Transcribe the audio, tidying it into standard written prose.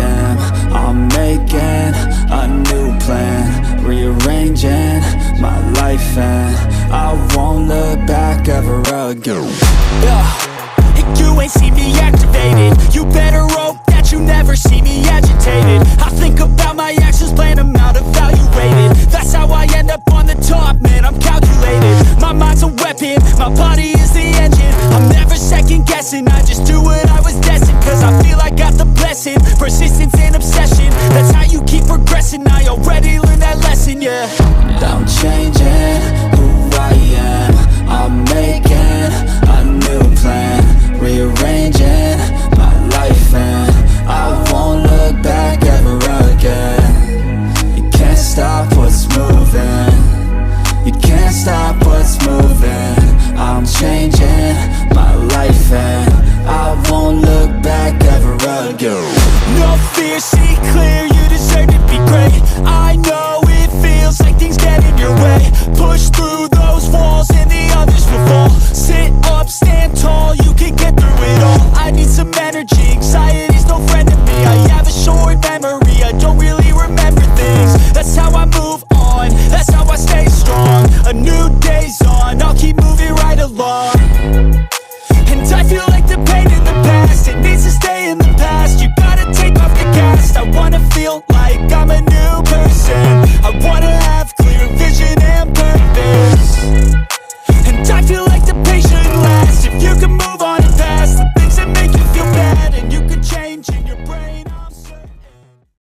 am. I'm making a new plan, rearranging my life, and I won't look back ever again. And you ain't see me activated. You better hope that you never see me agitated. I think about my actions, plan them out, evaluated. That's how I end up on the top, man, I'm calculated. My mind's a weapon, my body is the engine. I'm never second guessing, I just do what I was destined. Cause I feel I got the blessing, persistence and obsession. That's how you keep progressing, I already learned that lesson, yeah. I'm changing who I am. I'm making a new plan, rearranging my life, and I won't look back ever again. You can't stop what's moving, you can't stop what's moving. I'm changing my life, and I won't look back ever again. No fear, see